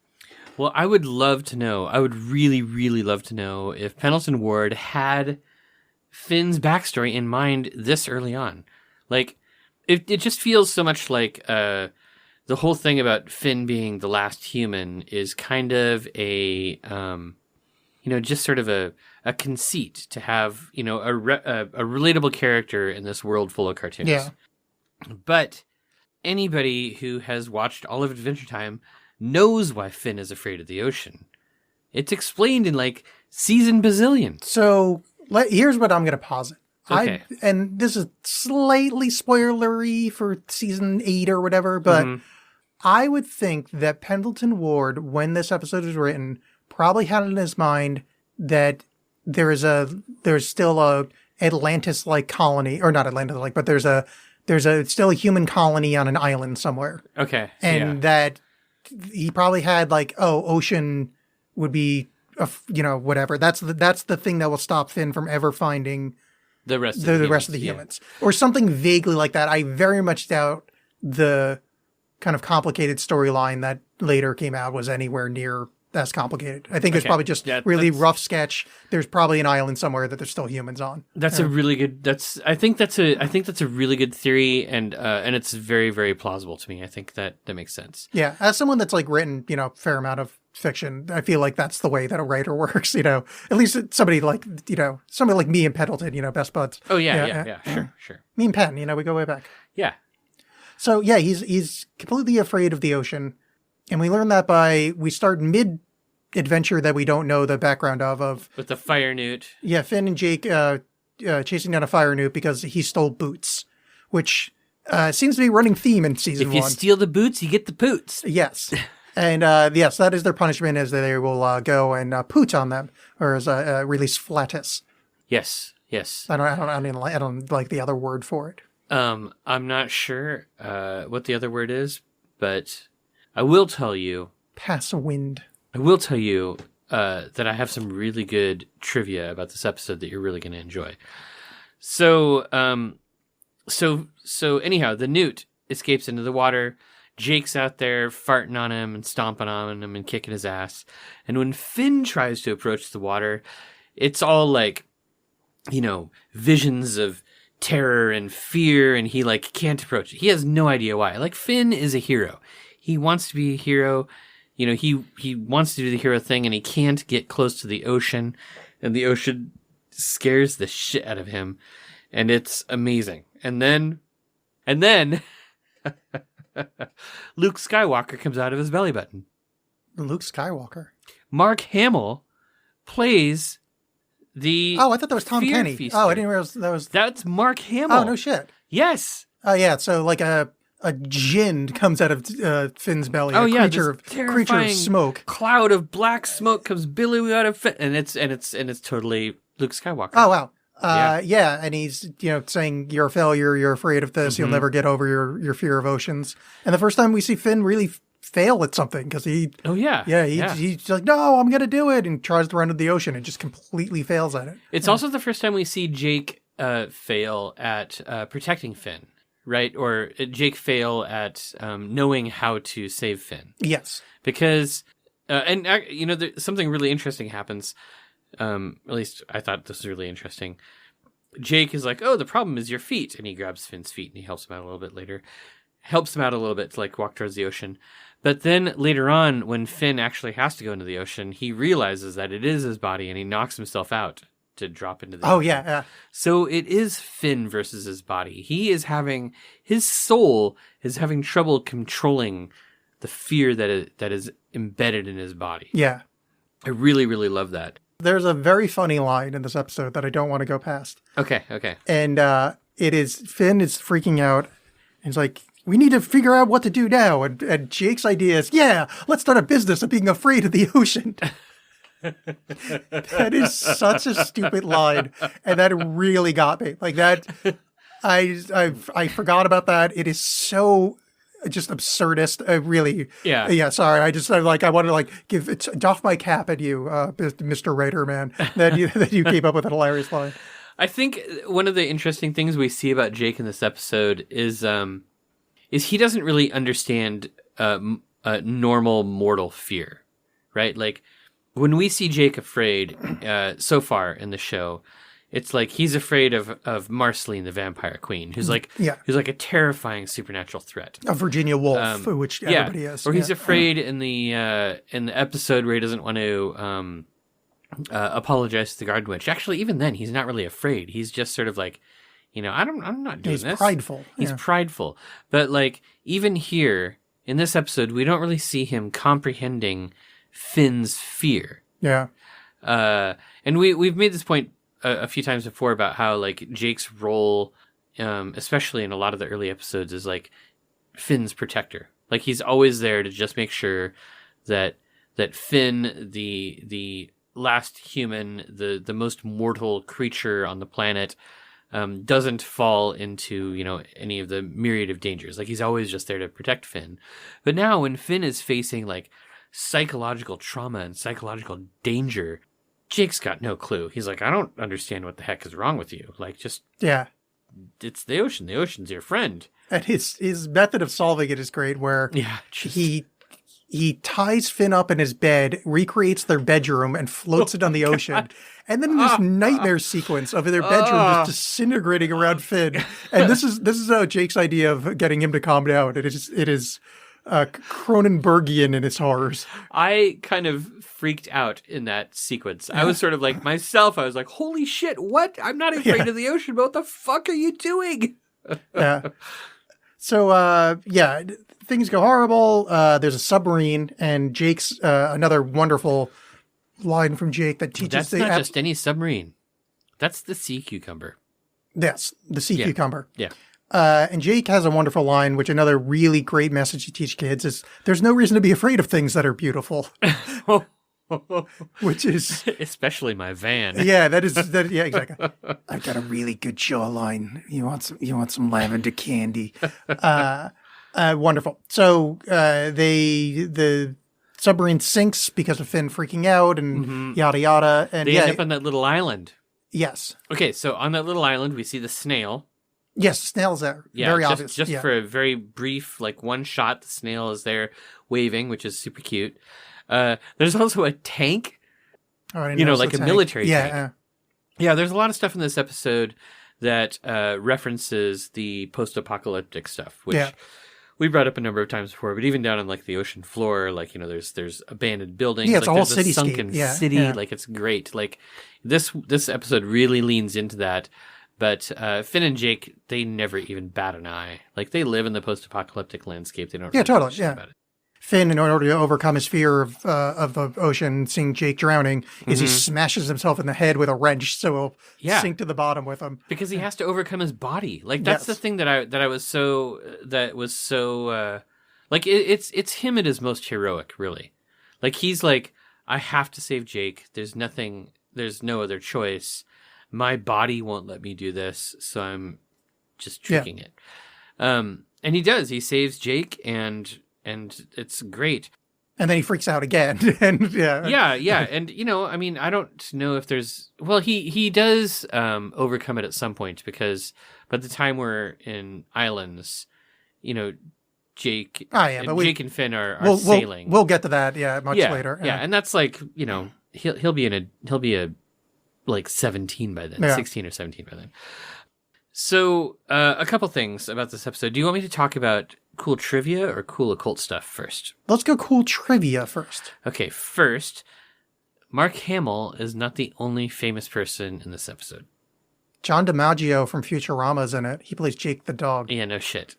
[SPEAKER 5] Well, I would love to know. I would really, really love to know if Pendleton Ward had Finn's backstory in mind this early on. Like, it just feels so much like... the whole thing about Finn being the last human is kind of a just sort of a conceit to have, a relatable character in this world full of cartoons.
[SPEAKER 3] Yeah.
[SPEAKER 5] But anybody who has watched all of Adventure Time knows why Finn is afraid of the ocean. It's explained in like season bazillion.
[SPEAKER 3] So here's what I'm going to posit.
[SPEAKER 5] Okay.
[SPEAKER 3] And this is slightly spoilery for season 8 or whatever, but I would think that Pendleton Ward, when this episode was written, probably had in his mind that there's still a Atlantis-like colony, or not Atlantis-like, but there's still a human colony on an island somewhere.
[SPEAKER 5] Okay.
[SPEAKER 3] And that he probably had like, ocean would be, whatever. That's the thing that will stop Finn from ever finding
[SPEAKER 5] the rest of
[SPEAKER 3] the humans. Or something vaguely like that. I very much doubt the kind of complicated storyline that later came out was anywhere near as complicated. I think it's probably just really rough sketch. There's probably an island somewhere that there's still humans on.
[SPEAKER 5] That's a really good. I think that's a really good theory, and it's very, very plausible to me. I think that makes sense.
[SPEAKER 3] Yeah, as someone that's like written, fair amount of fiction, I feel like that's the way that a writer works. At least somebody like me and Pendleton, best buds.
[SPEAKER 5] Oh yeah, sure.
[SPEAKER 3] Me and Penn, we go way back.
[SPEAKER 5] Yeah.
[SPEAKER 3] So yeah, he's completely afraid of the ocean. And we learn that we start mid-adventure that we don't know the background of.
[SPEAKER 5] With the fire newt.
[SPEAKER 3] Yeah, Finn and Jake chasing down a fire newt because he stole boots, which seems to be a running theme in season 1.
[SPEAKER 5] If you steal the boots, you get the poots.
[SPEAKER 3] Yes. And yes, that is their punishment, is that they will go and poot on them, or as release flatus.
[SPEAKER 5] Yes.
[SPEAKER 3] I don't like the other word for it.
[SPEAKER 5] I'm not sure what the other word is, but I will tell you.
[SPEAKER 3] Pass a wind.
[SPEAKER 5] I will tell you that I have some really good trivia about this episode that you're really going to enjoy. So anyhow, the newt escapes into the water. Jake's out there farting on him and stomping on him and kicking his ass. And when Finn tries to approach the water, it's all like, visions of terror and fear, and he like can't approach it. He has no idea why. Like, Finn is a hero. He wants to be a hero. He wants to do the hero thing, and he can't get close to the ocean, and the ocean scares the shit out of him, and it's amazing. And then Luke Skywalker comes out of his belly button.
[SPEAKER 3] Luke Skywalker.
[SPEAKER 5] Mark Hamill plays the
[SPEAKER 3] I thought that was Tom Kenny.
[SPEAKER 5] feaster.
[SPEAKER 3] I didn't realize that was...
[SPEAKER 5] That's Mark Hamill.
[SPEAKER 3] Oh, no shit.
[SPEAKER 5] Yes.
[SPEAKER 3] Oh, yeah, so like a djinn comes out of Finn's belly.
[SPEAKER 5] Oh,
[SPEAKER 3] a creature of smoke.
[SPEAKER 5] Cloud of black smoke comes billowing out of Finn, and it's totally Luke Skywalker.
[SPEAKER 3] Oh, wow. Yeah, and he's saying you're a failure, you're afraid of this, you'll never get over your fear of oceans. And the first time we see Finn really fail at something, because he's like, no, I'm gonna do it, and tries to run into the ocean and just completely fails at it.
[SPEAKER 5] It's also the first time we see Jake fail at protecting Finn, right? Or Jake fail at knowing how to save Finn.
[SPEAKER 3] Yes,
[SPEAKER 5] because something really interesting happens. At least I thought this was really interesting. Jake is like, oh, the problem is your feet. And he grabs Finn's feet and he helps him out a little bit later. Helps him out a little bit to like walk towards the ocean. But then later on, when Finn actually has to go into the ocean, he realizes that it is his body and he knocks himself out to drop into the ocean.
[SPEAKER 3] Yeah.
[SPEAKER 5] So it is Finn versus his body. His soul is having trouble controlling the fear that is embedded in his body.
[SPEAKER 3] Yeah.
[SPEAKER 5] I really, really love that.
[SPEAKER 3] There's a very funny line in this episode that I don't want to go past.
[SPEAKER 5] Okay.
[SPEAKER 3] And it is, Finn is freaking out. And he's like, we need to figure out what to do now. And Jake's idea is, let's start a business of being afraid of the ocean. That is such a stupid line. And that really got me. Like that, I forgot about that. It is so just absurdist. Really. Yeah. Sorry. I want to give doff my cap at you, Mr. Writer man, that you came up with that hilarious line.
[SPEAKER 5] I think one of the interesting things we see about Jake in this episode is he doesn't really understand normal mortal fear, right? Like when we see Jake afraid so far in the show, it's like he's afraid of Marceline, the vampire queen, who's like a terrifying supernatural threat.
[SPEAKER 3] A Virginia Woolf, which everybody is.
[SPEAKER 5] Or he's afraid in the episode where he doesn't want to apologize to the Garden Witch. Actually, even then, he's not really afraid. He's just sort of like, I'm not doing
[SPEAKER 3] He's
[SPEAKER 5] this.
[SPEAKER 3] prideful.
[SPEAKER 5] He's
[SPEAKER 3] Yeah.
[SPEAKER 5] prideful. But like, even here in this episode, we don't really see him comprehending Finn's fear.
[SPEAKER 3] Yeah.
[SPEAKER 5] And we've made this point a few times before about how like Jake's role, especially in a lot of the early episodes, is like Finn's protector. Like he's always there to just make sure that Finn, the last human, the most mortal creature on the planet, doesn't fall into any of the myriad of dangers. Like he's always just there to protect Finn. But now when Finn is facing like psychological trauma and psychological danger, Jake's got no clue. He's like, I don't understand what the heck is wrong with you. Like, just
[SPEAKER 3] Yeah.
[SPEAKER 5] it's the ocean. The ocean's your friend.
[SPEAKER 3] And his method of solving it is great, where
[SPEAKER 5] Yeah,
[SPEAKER 3] he ties Finn up in his bed, recreates their bedroom, and floats it on the ocean. And then this nightmare sequence of their bedroom just disintegrating around Finn. And this is Jake's idea of getting him to calm down. It is Cronenbergian in its horrors.
[SPEAKER 5] I kind of freaked out in that sequence. I was sort of like myself. I was like, holy shit, what? I'm not afraid of the ocean, but what the fuck are you doing?
[SPEAKER 3] Yeah. So, things go horrible. There's a submarine, and Jake's another wonderful line from Jake that teaches
[SPEAKER 5] That's not just any submarine. That's the sea cucumber.
[SPEAKER 3] Yes, the sea cucumber.
[SPEAKER 5] Yeah.
[SPEAKER 3] And Jake has a wonderful line, which another really great message to teach kids is there's no reason to be afraid of things that are beautiful. Which is
[SPEAKER 5] especially my van.
[SPEAKER 3] Yeah, yeah, exactly. I've got a really good jawline. You want some lavender candy. Wonderful. So the submarine sinks because of Finn freaking out and yada yada. And
[SPEAKER 5] they end up on that little island.
[SPEAKER 3] Yes.
[SPEAKER 5] Okay, so on that little island we see the snail.
[SPEAKER 3] Yes, the snail's there.
[SPEAKER 5] Yeah,
[SPEAKER 3] very obvious.
[SPEAKER 5] Just for a very brief, like one shot, the snail is there waving, which is super cute. There's also a tank, like a military tank. Yeah, there's a lot of stuff in this episode that references the post-apocalyptic stuff, which we brought up a number of times before. But even down on like the ocean floor, like there's abandoned buildings.
[SPEAKER 3] Yeah, it's
[SPEAKER 5] like,
[SPEAKER 3] a whole
[SPEAKER 5] there's
[SPEAKER 3] cityscape.
[SPEAKER 5] Sunken city.
[SPEAKER 3] Yeah.
[SPEAKER 5] Like it's great. Like this episode really leans into that. But Finn and Jake, they never even bat an eye. Like they live in the post-apocalyptic landscape. They don't. Really
[SPEAKER 3] totally.
[SPEAKER 5] give a shit about it.
[SPEAKER 3] Finn, in order to overcome his fear of the ocean, seeing Jake drowning, is he smashes himself in the head with a wrench so he'll sink to the bottom with him.
[SPEAKER 5] Because he has to overcome his body. Like that's the thing that was so like it's him at his most heroic, really. Like he's like, I have to save Jake. There's no other choice. My body won't let me do this, so I'm just tricking it. And he does. He saves Jake and it's great.
[SPEAKER 3] And then he freaks out again. And
[SPEAKER 5] yeah. And I don't know if there's. Well, he does overcome it at some point because by the time we're in islands, Jake. Jake and Finn are sailing.
[SPEAKER 3] We'll get to that. Much later.
[SPEAKER 5] Yeah, and that's like he'll be a like 17 by then, 16 or 17 by then. So a couple things about this episode. Do you want me to talk about cool trivia or cool occult stuff first?
[SPEAKER 3] Let's go cool trivia first.
[SPEAKER 5] Okay, first, Mark Hamill is not the only famous person in this episode.
[SPEAKER 3] John DiMaggio from Futurama's in it. He plays Jake the dog.
[SPEAKER 5] Yeah, no shit.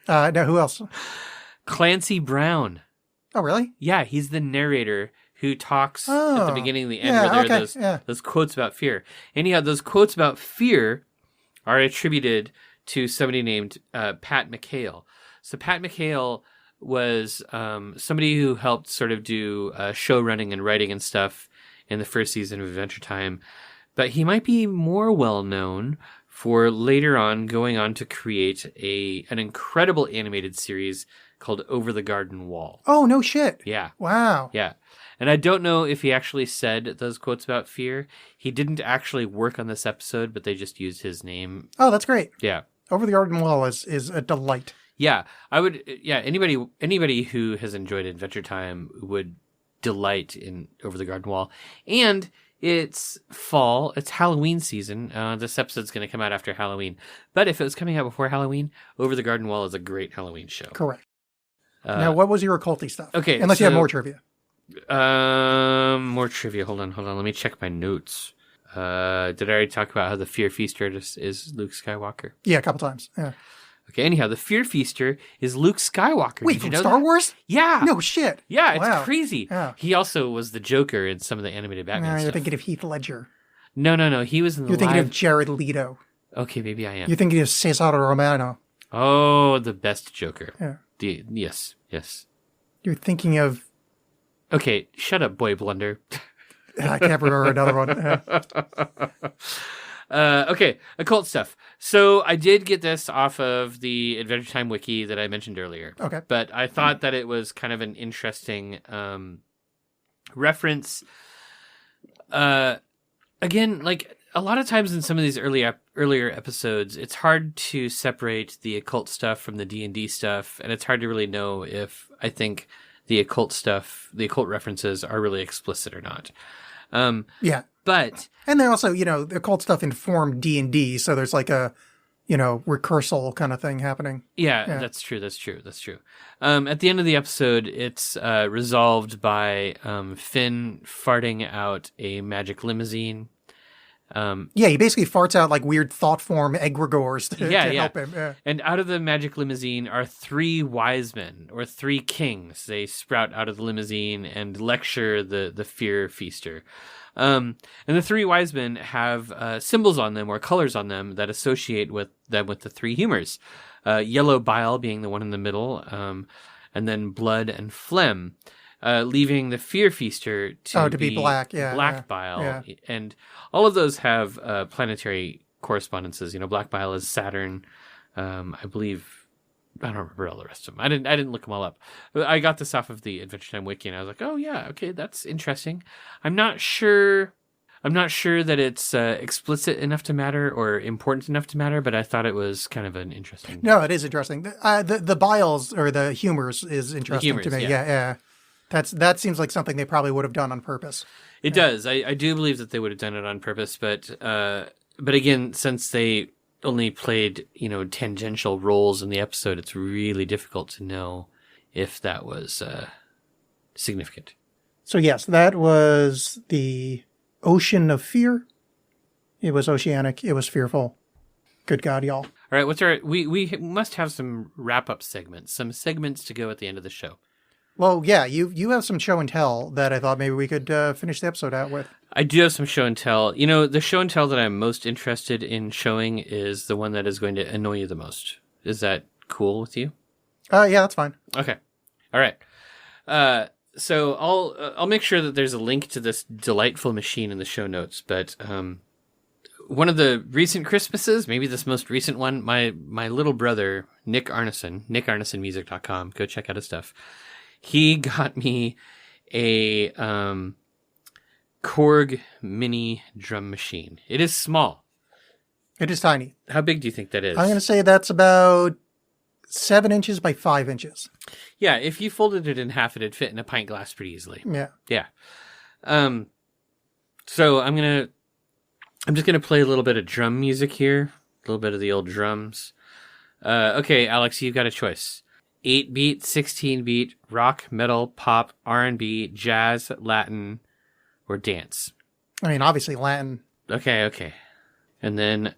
[SPEAKER 3] Now, who else?
[SPEAKER 5] Clancy Brown.
[SPEAKER 3] Oh, really?
[SPEAKER 5] Yeah, he's the narrator who talks at the beginning and the end where there are those quotes about fear. Anyhow, those quotes about fear are attributed to somebody named Pat McHale. So Pat McHale was somebody who helped sort of do show running and writing and stuff in the first season of Adventure Time. But he might be more well known for later on going on to create an incredible animated series called Over the Garden Wall.
[SPEAKER 3] Oh, no shit.
[SPEAKER 5] Yeah.
[SPEAKER 3] Wow.
[SPEAKER 5] Yeah. And I don't know if he actually said those quotes about fear. He didn't actually work on this episode, but they just used his name.
[SPEAKER 3] Oh, that's great.
[SPEAKER 5] Yeah.
[SPEAKER 3] Over the Garden Wall is a delight.
[SPEAKER 5] Yeah. Anybody who has enjoyed Adventure Time would delight in Over the Garden Wall. And it's fall. It's Halloween season. This episode's going to come out after Halloween. But if it was coming out before Halloween, Over the Garden Wall is a great Halloween show.
[SPEAKER 3] Correct. Now, what was your occulty stuff?
[SPEAKER 5] Okay.
[SPEAKER 3] Unless you have more trivia.
[SPEAKER 5] More trivia. Hold on. Let me check my notes. Did I already talk about how the Fear Feaster is Luke Skywalker?
[SPEAKER 3] Yeah, a couple times. Yeah.
[SPEAKER 5] Okay, anyhow, the Fear Feaster is Luke Skywalker.
[SPEAKER 3] Wait,
[SPEAKER 5] Did you
[SPEAKER 3] from
[SPEAKER 5] know
[SPEAKER 3] Star
[SPEAKER 5] that?
[SPEAKER 3] Wars?
[SPEAKER 5] Yeah.
[SPEAKER 3] No shit.
[SPEAKER 5] Yeah, it's
[SPEAKER 3] Wow.
[SPEAKER 5] crazy.
[SPEAKER 3] Yeah.
[SPEAKER 5] He also was the Joker in some of the animated Batman
[SPEAKER 3] No,
[SPEAKER 5] stuff.
[SPEAKER 3] you're thinking of Heath Ledger.
[SPEAKER 5] No. He was in the
[SPEAKER 3] You're thinking
[SPEAKER 5] live...
[SPEAKER 3] of Jared Leto.
[SPEAKER 5] Okay, maybe I am.
[SPEAKER 3] You're thinking of Cesar Romano.
[SPEAKER 5] Oh, the best Joker.
[SPEAKER 3] Yeah.
[SPEAKER 5] Yes.
[SPEAKER 3] You're thinking of...
[SPEAKER 5] Okay, shut up, boy blunder.
[SPEAKER 3] I can't remember another one.
[SPEAKER 5] Okay, occult stuff. So I did get this off of the Adventure Time wiki that I mentioned earlier.
[SPEAKER 3] Okay.
[SPEAKER 5] But I thought that it was kind of an interesting reference. Again, like a lot of times in some of these earlier episodes, it's hard to separate the occult stuff from the D&D stuff, and it's hard to really know if I think the occult stuff, the occult references are really explicit or not.
[SPEAKER 3] Yeah.
[SPEAKER 5] But
[SPEAKER 3] And then also, the occult stuff informed D&D, so there's like a, recursal kind of thing happening.
[SPEAKER 5] yeah, that's true. At the end of the episode, it's resolved by Finn farting out a magic limousine.
[SPEAKER 3] Yeah, he basically farts out like weird thought form egregores to help him. Yeah.
[SPEAKER 5] And out of the magic limousine are 3 wise men, or 3 kings. They sprout out of the limousine and lecture the Fear Feaster. And the 3 wise men have symbols on them or colors on them that associate with them with the 3 humors. Yellow bile being the one in the middle, and then blood and phlegm, leaving the Fear Feaster to
[SPEAKER 3] be black. Yeah,
[SPEAKER 5] black bile.
[SPEAKER 3] Yeah.
[SPEAKER 5] And all of those have planetary correspondences. Black bile is Saturn. I believe... I don't remember all the rest of them. I didn't look them all up. I got this off of the Adventure Time wiki, and I was like, oh yeah, okay, that's interesting. I'm not sure that it's explicit enough to matter or important enough to matter, but I thought it was kind of an interesting.
[SPEAKER 3] No, it is interesting. The biles or the humors is interesting to me. Yeah. That seems like something they probably would have done on purpose.
[SPEAKER 5] It does. I do believe that they would have done it on purpose, but again, since they only played, tangential roles in the episode, it's really difficult to know if that was significant.
[SPEAKER 3] So yes, that was the Ocean of Fear. It was oceanic. It was fearful. Good God, y'all.
[SPEAKER 5] All right, we must have some wrap-up segments, some segments to go at the end of the show.
[SPEAKER 3] Well, yeah, you have some show and tell that I thought maybe we could finish the episode out with.
[SPEAKER 5] I do have some show and tell. The show and tell that I'm most interested in showing is the one that is going to annoy you the most. Is that cool with you?
[SPEAKER 3] Yeah, that's fine.
[SPEAKER 5] Okay. All right. So I'll make sure that there's a link to this delightful machine in the show notes. But one of the recent Christmases, maybe this most recent one, my little brother Nick Arneson, NickArnesonmusic.com. Go check out his stuff. He got me a Korg mini drum machine. It is small.
[SPEAKER 3] It is tiny.
[SPEAKER 5] How big do you think that is?
[SPEAKER 3] I'm going to say that's about 7 inches by 5 inches.
[SPEAKER 5] Yeah, if you folded it in half, it'd fit in a pint glass pretty easily.
[SPEAKER 3] Yeah.
[SPEAKER 5] Yeah. So I'm just gonna play a little bit of drum music here, a little bit of the old drums. Okay, Alex, you've got a choice: 8-beat, 16-beat, rock, metal, pop, R&B, jazz, Latin, or dance.
[SPEAKER 3] I mean, obviously Latin.
[SPEAKER 5] Okay. And then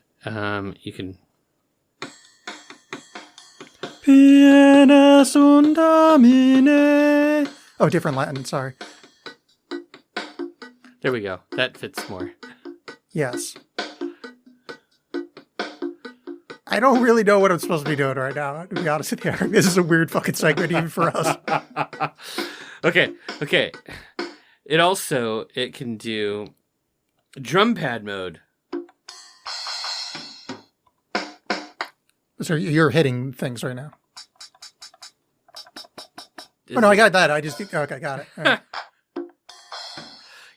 [SPEAKER 5] you can.
[SPEAKER 3] Piena sunt Domine. Oh, different Latin. Sorry.
[SPEAKER 5] There we go. That fits more.
[SPEAKER 3] Yes. I don't really know what I'm supposed to be doing right now, to be honest with you. This is a weird fucking segment even for us.
[SPEAKER 5] Okay. It can do drum pad mode.
[SPEAKER 3] So you're hitting things right now. Oh, no, I got that. Okay, got it. All right.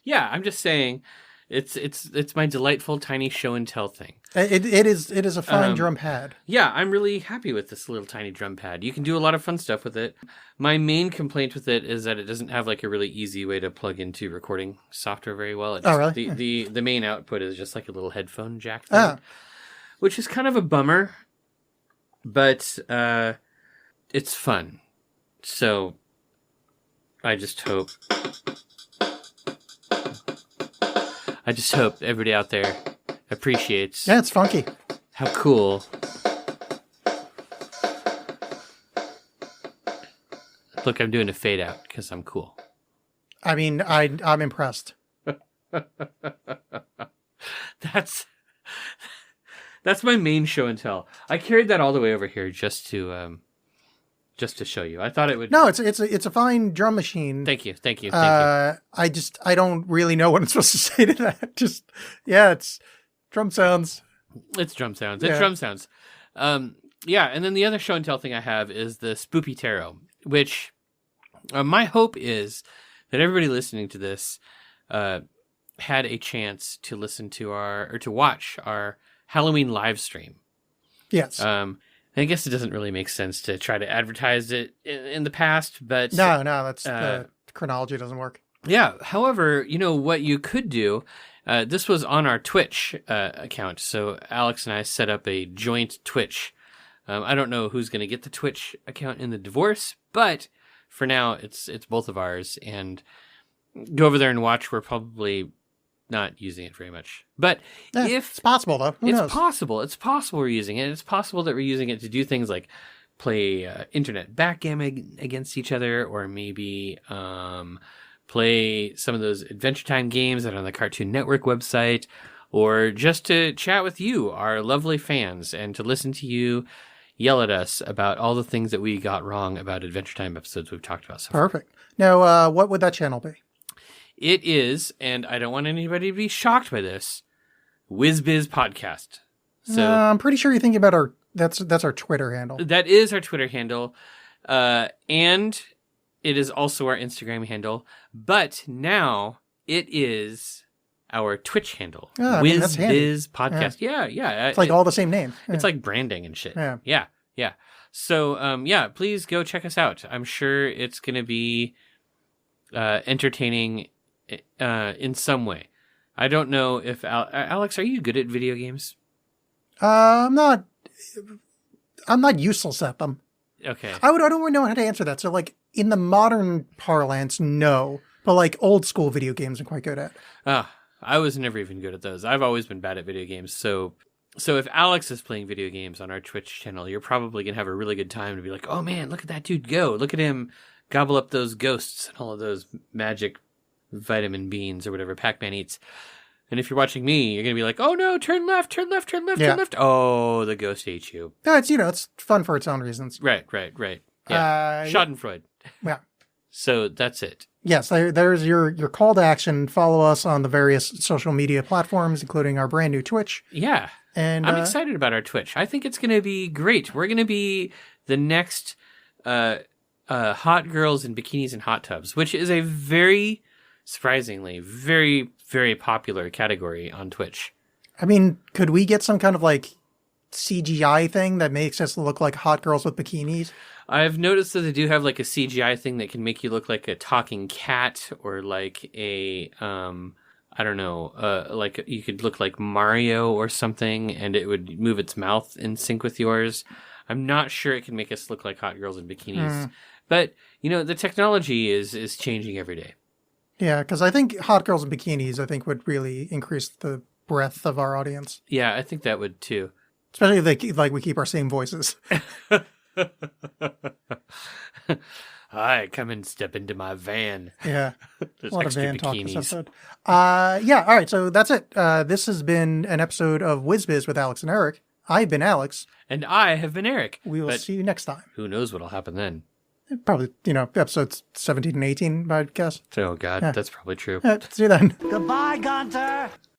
[SPEAKER 5] Yeah, I'm just saying it's my delightful tiny show and tell thing.
[SPEAKER 3] It is a fine drum pad.
[SPEAKER 5] Yeah, I'm really happy with this little tiny drum pad. You can do a lot of fun stuff with it. My main complaint with it is that it doesn't have like a really easy way to plug into recording software very well. It just,
[SPEAKER 3] oh, really?
[SPEAKER 5] The main output is just like a little headphone jack thing, which is kind of a bummer, but it's fun. So I just hope everybody out there appreciates
[SPEAKER 3] Yeah, it's funky.
[SPEAKER 5] how cool. Look, I'm doing a fade out because I'm cool.
[SPEAKER 3] I mean, I'm impressed.
[SPEAKER 5] That's my main show and tell. I carried that all the way over here just to show you. I thought it would.
[SPEAKER 3] No, it's a fine drum machine.
[SPEAKER 5] Thank you.
[SPEAKER 3] I don't really know what I'm supposed to say to that. It's drum sounds.
[SPEAKER 5] It's drum sounds.
[SPEAKER 3] Yeah.
[SPEAKER 5] It's drum sounds. Yeah, and then the other show and tell thing I have is the Spoopy Tarot, which my hope is that everybody listening to this had a chance to listen to to watch our Halloween live stream.
[SPEAKER 3] Yes.
[SPEAKER 5] I guess it doesn't really make sense to try to advertise it in the past, but
[SPEAKER 3] No, that's the chronology doesn't work.
[SPEAKER 5] yeah. However, what you could do, this was on our Twitch account. So Alex and I set up a joint Twitch. I don't know who's going to get the Twitch account in the divorce, but for now it's both of ours. And go over there and watch. We're probably not using it very much, but
[SPEAKER 3] It's possible though. Who knows?
[SPEAKER 5] It's possible we're using it. It's possible that we're using it to do things like play internet backgammon against each other, or maybe play some of those Adventure Time games that are on the Cartoon Network website, or just to chat with you, our lovely fans, and to listen to you yell at us about all the things that we got wrong about Adventure Time episodes we've talked about so far.
[SPEAKER 3] Perfect. Now, what would that channel be?
[SPEAKER 5] It is, and I don't want anybody to be shocked by this, Wiz Biz Podcast. So
[SPEAKER 3] I'm pretty sure you're thinking about that's our Twitter handle.
[SPEAKER 5] that is our Twitter handle, and it is also our Instagram handle. But now it is our Twitch handle,
[SPEAKER 3] Wiz
[SPEAKER 5] Wiz Biz Podcast. Yeah.
[SPEAKER 3] It's like all the same name.
[SPEAKER 5] It's like branding and shit.
[SPEAKER 3] Yeah.
[SPEAKER 5] Yeah. So, please go check us out. I'm sure it's going to be entertaining in some way. I don't know if Alex, are you good at video games?
[SPEAKER 3] I'm not useless at them.
[SPEAKER 5] Okay.
[SPEAKER 3] I don't really know how to answer that. So like in the modern parlance, no. But like old school video games I'm quite good at.
[SPEAKER 5] I was never even good at those. I've always been bad at video games. So if Alex is playing video games on our Twitch channel, you're probably going to have a really good time to be like, oh man, look at that dude go. Look at him gobble up those ghosts and all of those magic vitamin beans or whatever Pac-Man eats. And if you're watching me, you're going to be like, oh no, turn left, turn left, turn left, turn left. Oh, the ghost ate you.
[SPEAKER 3] No, it's fun for its own reasons.
[SPEAKER 5] Right. Yeah. Schadenfreude.
[SPEAKER 3] Yeah.
[SPEAKER 5] So that's it.
[SPEAKER 3] Yes, there's your call to action. Follow us on the various social media platforms, including our brand new Twitch.
[SPEAKER 5] Yeah.
[SPEAKER 3] And
[SPEAKER 5] I'm excited about our Twitch. I think it's going to be great. We're going to be the next hot girls in bikinis and hot tubs, which is a very, surprisingly, very, very popular category on Twitch.
[SPEAKER 3] I mean, could we get some kind of like CGI thing that makes us look like hot girls with bikinis?
[SPEAKER 5] I've noticed that they do have like a CGI thing that can make you look like a talking cat, or like a I don't know, like you could look like Mario or something, and it would move its mouth in sync with yours. I'm not sure it can make us look like hot girls in bikinis, but the technology is changing every day.
[SPEAKER 3] Yeah, because I think hot girls in bikinis, would really increase the breadth of our audience.
[SPEAKER 5] Yeah, I think that would too.
[SPEAKER 3] Especially if we keep our same voices.
[SPEAKER 5] Hi, come and step into my van.
[SPEAKER 3] Yeah.
[SPEAKER 5] There's
[SPEAKER 3] A lot of
[SPEAKER 5] extra
[SPEAKER 3] van talk this
[SPEAKER 5] bikinis.
[SPEAKER 3] episode. Yeah, all right, so that's it. This has been an episode of Wiz Biz with Alexx and Erik. I've been Alex.
[SPEAKER 5] And I have been Erik.
[SPEAKER 3] We will
[SPEAKER 5] But
[SPEAKER 3] see you next time.
[SPEAKER 5] who knows what'll happen then?
[SPEAKER 3] Probably, episodes 17 and 18, I guess.
[SPEAKER 5] Oh, God,
[SPEAKER 3] Yeah.
[SPEAKER 5] that's probably true.
[SPEAKER 3] See you then.
[SPEAKER 4] Goodbye, Gunter.